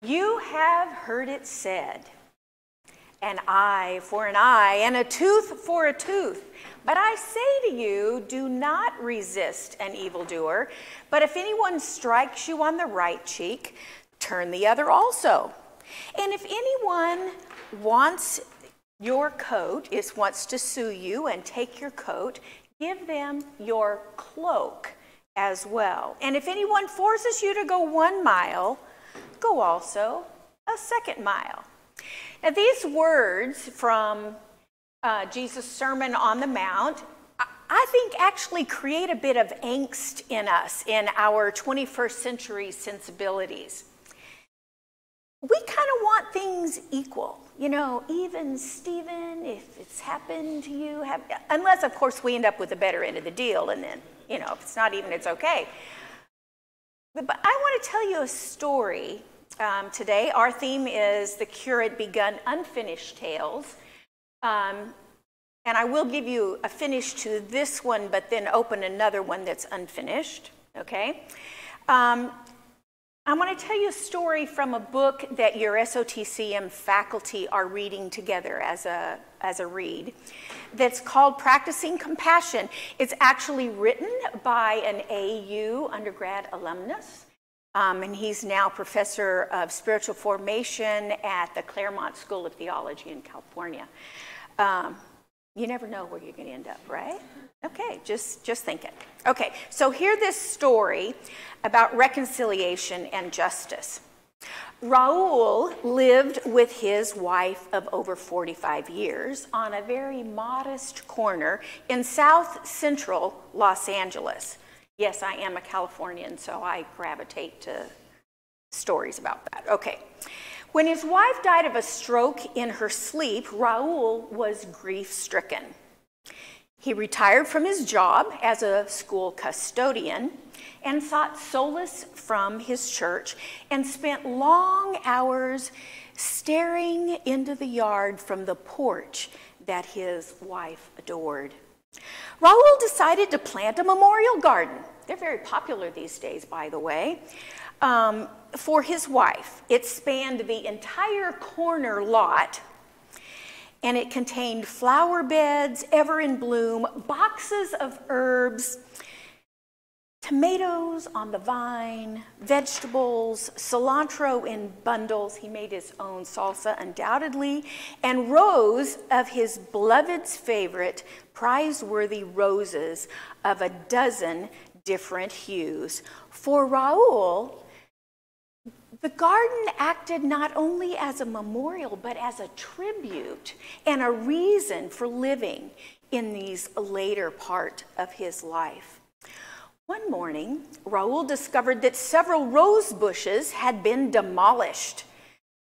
You have heard it said, an eye for an eye and a tooth for a tooth. But I say to you, do not resist an evildoer. But if anyone strikes you on the right cheek, turn the other also. And if anyone wants your coat, wants to sue you and take your coat, give them your cloak as well. And if anyone forces you to go 1 mile, go also a 2nd mile. Now, these words from Jesus' Sermon on the Mount, I think actually create a bit of angst in us, in our 21st century sensibilities. We kind of want things equal, even Stephen, if it's happened to you, unless, of course, we end up with the better end of the deal, and then, if it's not even, it's okay. But I want to tell you a story today. Our theme is The Curate Begun Unfinished Tales. And I will give you a finish to this one, but then open another one that's unfinished, okay? I want to tell you a story from a book that your SOTCM faculty are reading together as a read that's called Practicing Compassion. It's actually written by an AU undergrad alumnus, and he's now professor of spiritual formation at the Claremont School of Theology in California. You never know where you're going to end up, right? Okay, just thinking. Okay, so hear this story about reconciliation and justice. Raul lived with his wife of over 45 years on a very modest corner in south central Los Angeles. Yes, I am a Californian, so I gravitate to stories about that. Okay. When his wife died of a stroke in her sleep, Raul was grief-stricken. He retired from his job as a school custodian and sought solace from his church and spent long hours staring into the yard from the porch that his wife adored. Raul decided to plant a memorial garden. They're very popular these days, by the way. For his wife. It spanned the entire corner lot, and it contained flower beds, ever in bloom, boxes of herbs, tomatoes on the vine, vegetables, cilantro in bundles. He made his own salsa, undoubtedly, and rows of his beloved's favorite, prize-worthy roses of a dozen different hues. For Raul, the garden acted not only as a memorial, but as a tribute and a reason for living in these later part of his life. One morning, Raul discovered that several rose bushes had been demolished.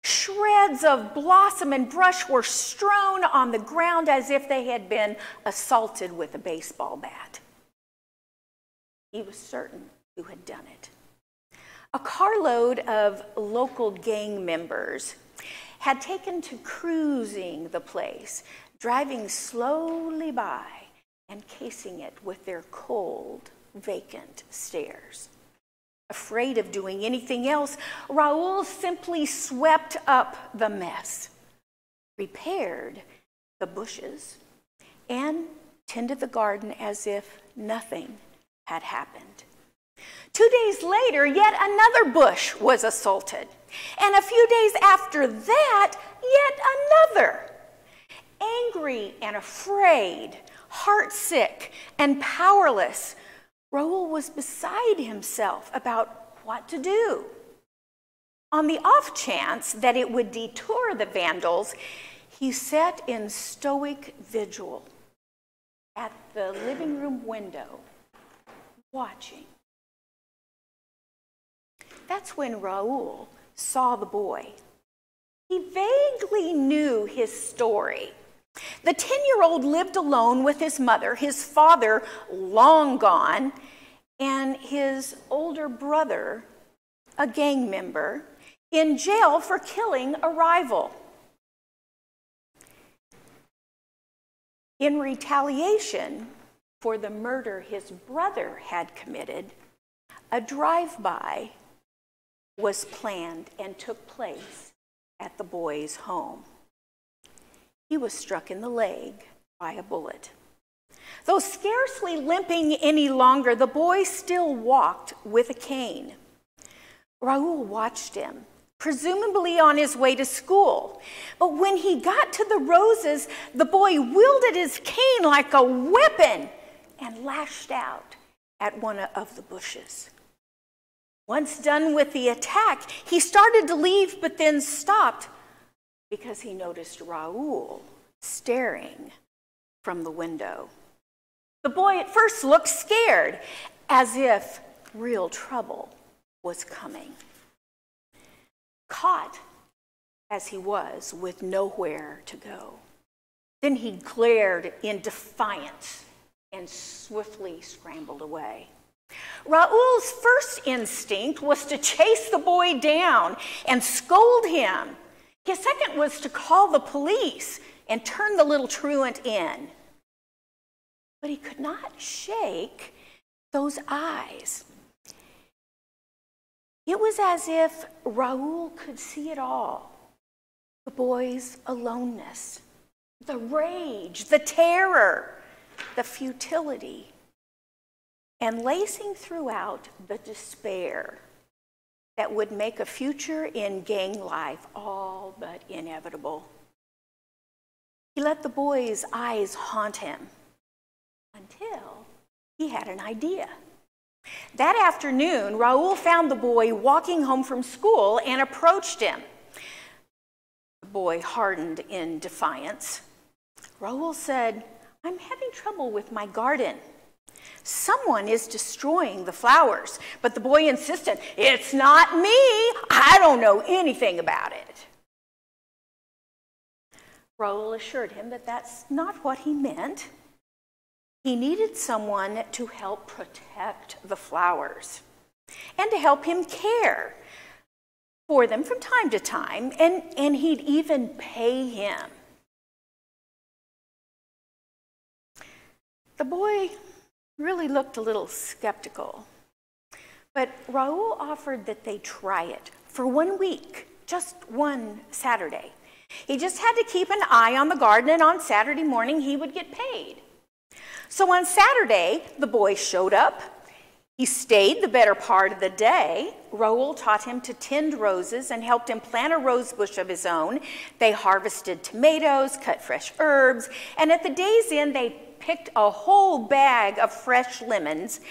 Shreds of blossom and brush were strewn on the ground as if they had been assaulted with a baseball bat. He was certain who had done it. A carload of local gang members had taken to cruising the place, driving slowly by and casing it with their cold, vacant stares. Afraid of doing anything else, Raul simply swept up the mess, repaired the bushes, and tended the garden as if nothing had happened. 2 days later, yet another bush was assaulted. And a few days after that, yet another. Angry and afraid, heartsick and powerless, Raul was beside himself about what to do. On the off chance that it would deter the vandals, he sat in stoic vigil at the living room window, watching. That's when Raul saw the boy. He vaguely knew his story. The 10-year-old lived alone with his mother, his father long gone, and his older brother, a gang member, in jail for killing a rival. In retaliation for the murder his brother had committed, a drive-by was planned and took place at the boy's home. He was struck in the leg by a bullet. Though scarcely limping any longer, the boy still walked with a cane. Raoul watched him, presumably on his way to school. But when he got to the roses, the boy wielded his cane like a weapon and lashed out at one of the bushes. Once done with the attack, he started to leave, but then stopped because he noticed Raoul staring from the window. The boy at first looked scared, as if real trouble was coming. Caught as he was with nowhere to go. Then he glared in defiance and swiftly scrambled away. Raoul's first instinct was to chase the boy down and scold him. His second was to call the police and turn the little truant in. But he could not shake those eyes. It was as if Raoul could see it all. The boy's aloneness, the rage, the terror, the futility, and lacing throughout the despair that would make a future in gang life all but inevitable. He let the boy's eyes haunt him until he had an idea. That afternoon, Raoul found the boy walking home from school and approached him. The boy hardened in defiance. Raoul said, "I'm having trouble with my garden. Someone is destroying the flowers." But the boy insisted, "It's not me. I don't know anything about it." Raoul assured him that that's not what he meant. He needed someone to help protect the flowers and to help him care for them from time to time, and he'd even pay him. The boy really looked a little skeptical, but Raoul offered that they try it for 1 week, just one Saturday. He just had to keep an eye on the garden, and on Saturday morning he would get paid. So on Saturday, the boy showed up. He stayed the better part of the day. Raoul taught him to tend roses and helped him plant a rose bush of his own. They harvested tomatoes, cut fresh herbs, and at the day's end, they picked a whole bag of fresh lemons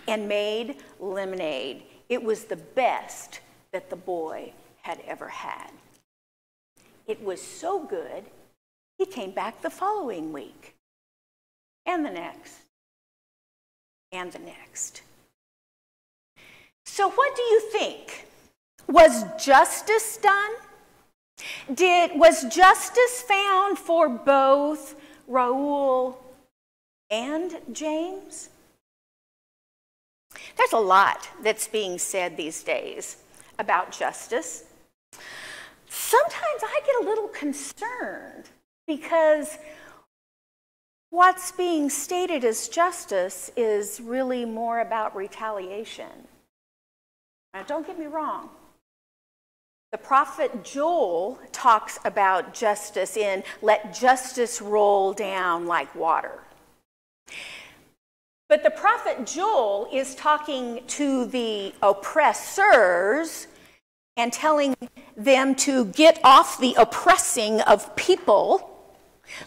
and made lemonade. It was the best that the boy had ever had. It was so good, he came back the following week, and the next, and the next. So what do you think? Was justice done? Was justice found for both Raoul and James? There's a lot that's being said these days about justice. Sometimes I get a little concerned because what's being stated as justice is really more about retaliation. Now, don't get me wrong. The prophet Joel talks about justice in "let justice roll down like water." But the prophet Joel is talking to the oppressors and telling them to get off the oppressing of people,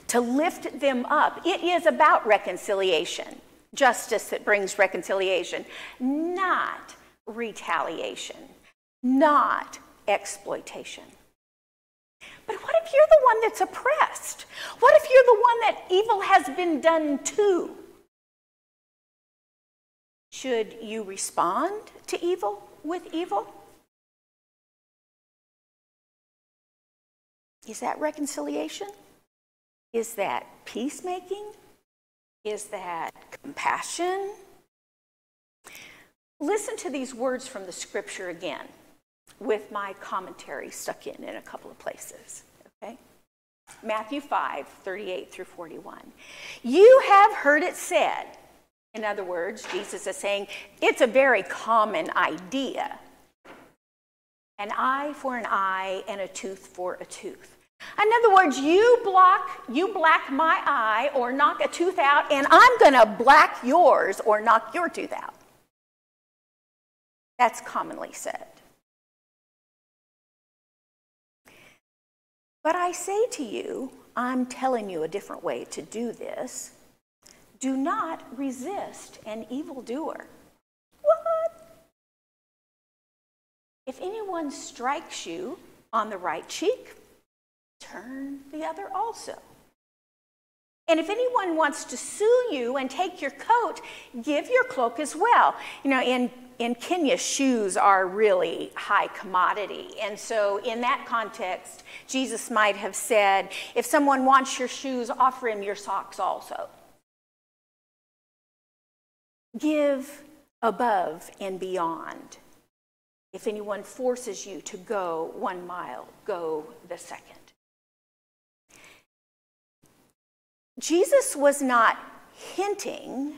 to lift them up. It is about reconciliation, justice that brings reconciliation, not retaliation, not exploitation. But what if you're the one that's oppressed? What if you're the one that evil has been done to? Should you respond to evil with evil? Is that reconciliation? Is that peacemaking? Is that compassion? Listen to these words from the scripture again, with my commentary stuck in a couple of places, okay? Matthew 5:38 through 41. You have heard it said. In other words, Jesus is saying it's a very common idea. An eye for an eye and a tooth for a tooth. In other words, you black my eye or knock a tooth out, and I'm going to black yours or knock your tooth out. That's commonly said. But I say to you, I'm telling you a different way to do this. Do not resist an evildoer. What? If anyone strikes you on the right cheek, turn the other also. And if anyone wants to sue you and take your coat, give your cloak as well. You know, in Kenya, shoes are really high commodity. And so in that context, Jesus might have said, if someone wants your shoes, offer him your socks also. Give above and beyond. If anyone forces you to go 1 mile, go the second. Jesus was not hinting,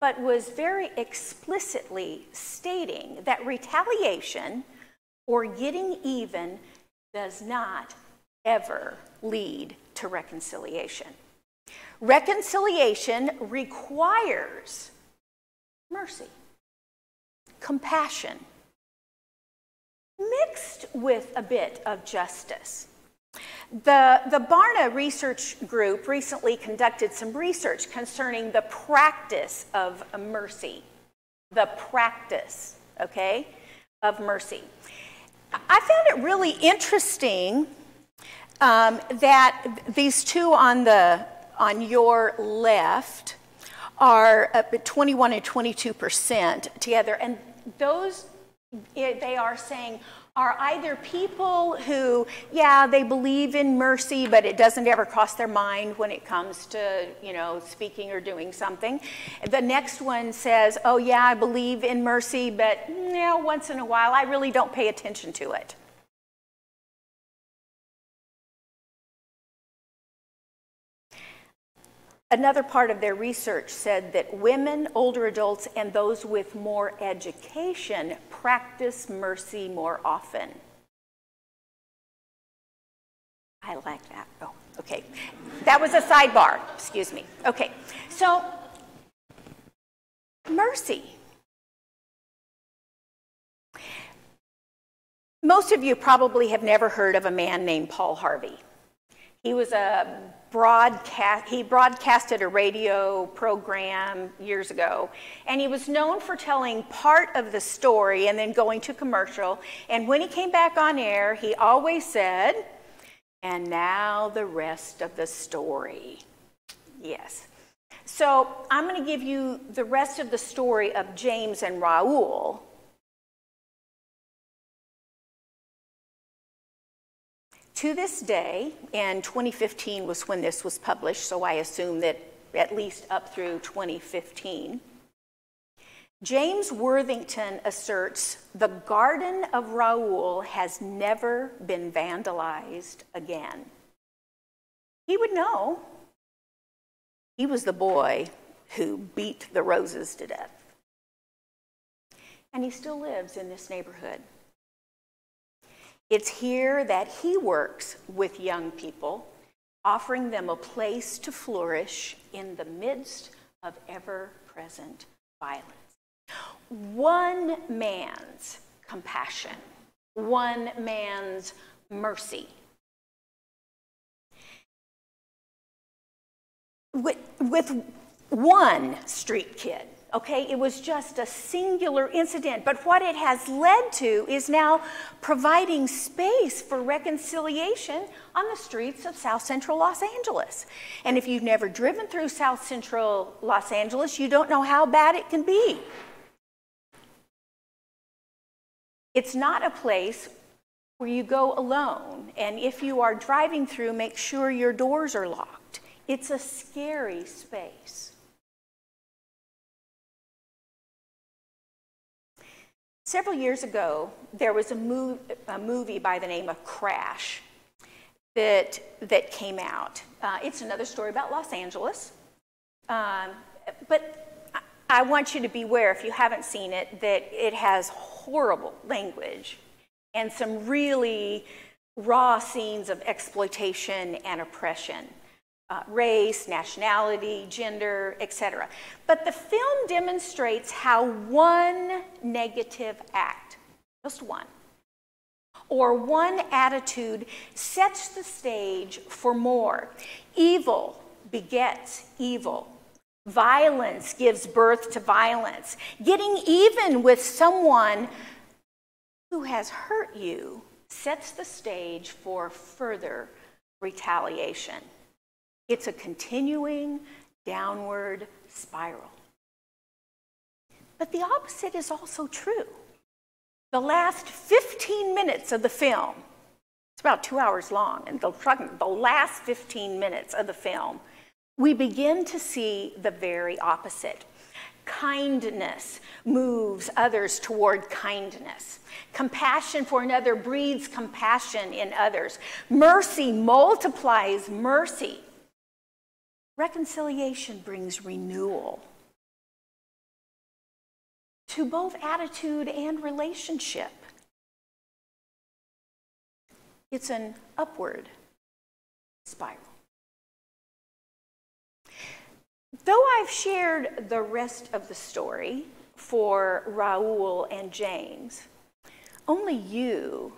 but was very explicitly stating that retaliation or getting even does not ever lead to reconciliation. Reconciliation requires mercy, compassion, mixed with a bit of justice. The Barna Research Group recently conducted some research concerning the practice of mercy. The practice, okay, of mercy. I found it really interesting that these two on your left are 21 and 22% together, and those they are saying are either people who, yeah, they believe in mercy, but it doesn't ever cross their mind when it comes to, you know, speaking or doing something. The next one says, oh yeah, I believe in mercy, but once in a while I really don't pay attention to it. Another part of their research said that women, older adults, and those with more education practice mercy more often. I like that. Oh, okay. That was a sidebar. Excuse me. Okay. So, mercy. Most of you probably have never heard of a man named Paul Harvey. He was he broadcasted a radio program years ago, and he was known for telling part of the story and then going to commercial. And when he came back on air, he always said, and now the rest of the story. Yes. So I'm going to give you the rest of the story of James and Raoul. To this day, and 2015 was when this was published, so I assume that at least up through 2015, James Worthington asserts the garden of Raoul has never been vandalized again. He would know. He was the boy who beat the roses to death. And he still lives in this neighborhood. It's here that he works with young people, offering them a place to flourish in the midst of ever-present violence. One man's compassion, one man's mercy. With one street kid. Okay, it was just a singular incident, but what it has led to is now providing space for reconciliation on the streets of South Central Los Angeles. And if you've never driven through South Central Los Angeles, you don't know how bad it can be. It's not a place where you go alone, and if you are driving through, make sure your doors are locked. It's a scary space. Several years ago, there was a movie by the name of Crash that came out. It's another story about Los Angeles. But I want you to beware, if you haven't seen it, that it has horrible language and some really raw scenes of exploitation and oppression. Race, nationality, gender, etc. But the film demonstrates how one negative act, just one, or one attitude sets the stage for more. Evil begets evil. Violence gives birth to violence. Getting even with someone who has hurt you sets the stage for further retaliation. It's a continuing downward spiral. But the opposite is also true. The last 15 minutes of the film, it's about 2 hours long, and the last 15 minutes of the film, we begin to see the very opposite. Kindness moves others toward kindness. Compassion for another breeds compassion in others. Mercy multiplies mercy. Reconciliation brings renewal to both attitude and relationship. It's an upward spiral. Though I've shared the rest of the story for Raul and James, only you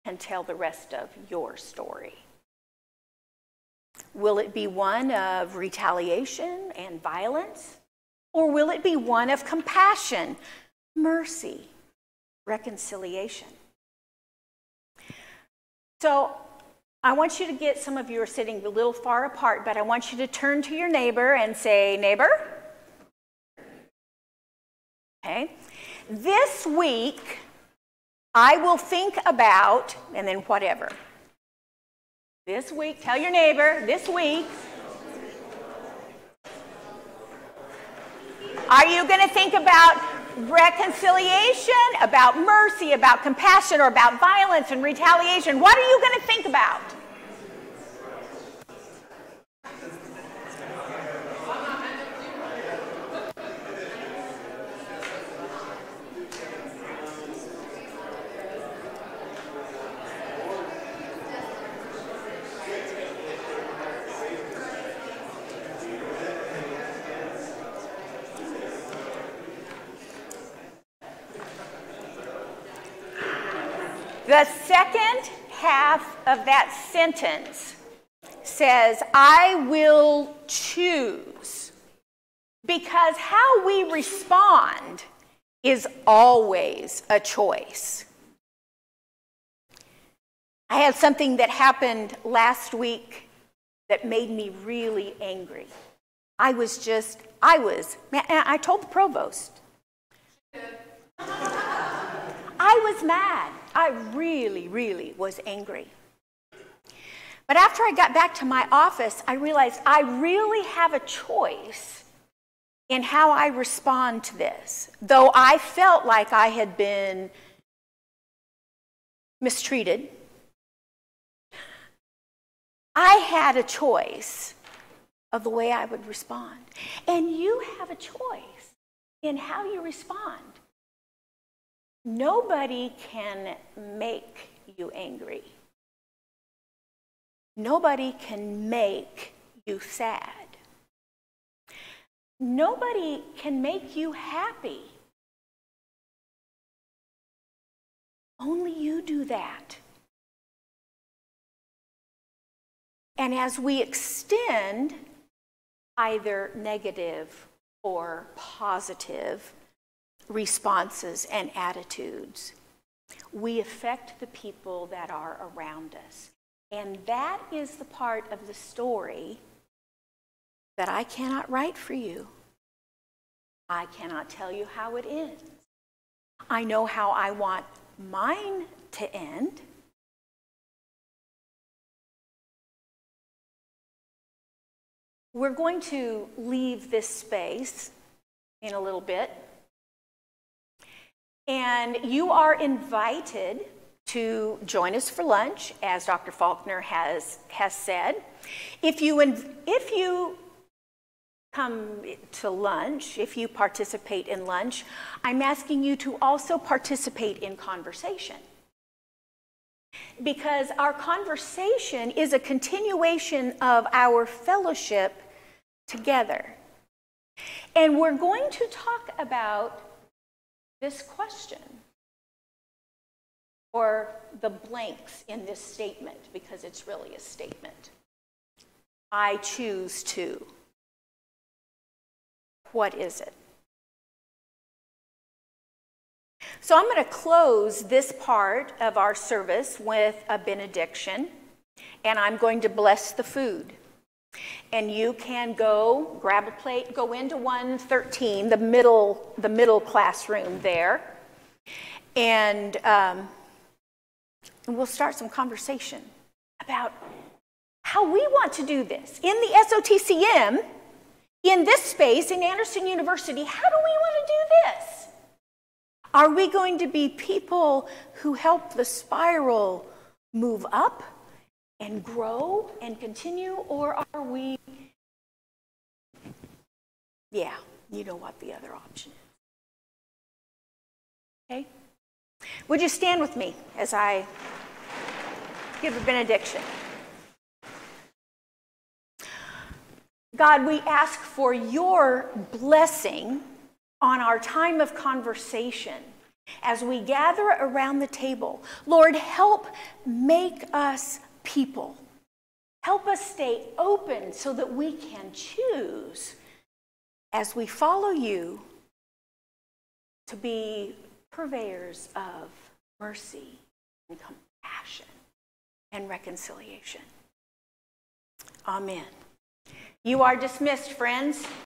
can tell the rest of your story. Will it be one of retaliation and violence? Or will it be one of compassion, mercy, reconciliation? So I want you to get, some of you are sitting a little far apart, but I want you to turn to your neighbor and say, neighbor. Okay. This week, I will think about, and then whatever. This week, tell your neighbor, this week, are you going to think about reconciliation, about mercy, about compassion, or about violence and retaliation? What are you going to think about? The second half of that sentence says, I will choose, because how we respond is always a choice. I had something that happened last week that made me really angry. I told the provost. I was mad. I really, really was angry. But after I got back to my office, I realized I really have a choice in how I respond to this. Though I felt like I had been mistreated, I had a choice of the way I would respond. And you have a choice in how you respond. Nobody can make you angry. Nobody can make you sad. Nobody can make you happy. Only you do that. And as we extend either negative or positive responses and attitudes, we affect the people that are around us. And that is the part of the story that I cannot write for you. I cannot tell you how it ends. I know how I want mine to end. We're going to leave this space in a little bit. And you are invited to join us for lunch, as Dr. Faulkner has said. If you come to lunch, if you participate in lunch, I'm asking you to also participate in conversation. because our conversation is a continuation of our fellowship together. And we're going to talk about this question, or the blanks in this statement, because it's really a statement. I choose to. What is it? So I'm going to close this part of our service with a benediction, and I'm going to bless the food. And you can go grab a plate, go into 113, the middle classroom there, and we'll start some conversation about how we want to do this. In the SOTCM, in this space, in Anderson University, how do we want to do this? Are we going to be people who help the spiral move up and grow and continue, or are we, yeah, you know what the other option is. Okay? Would you stand with me as I give a benediction? God, we ask for your blessing on our time of conversation as we gather around the table. Lord, help make us people. Help us stay open so that we can choose, as we follow you, to be purveyors of mercy and compassion and reconciliation. Amen. You are dismissed, friends.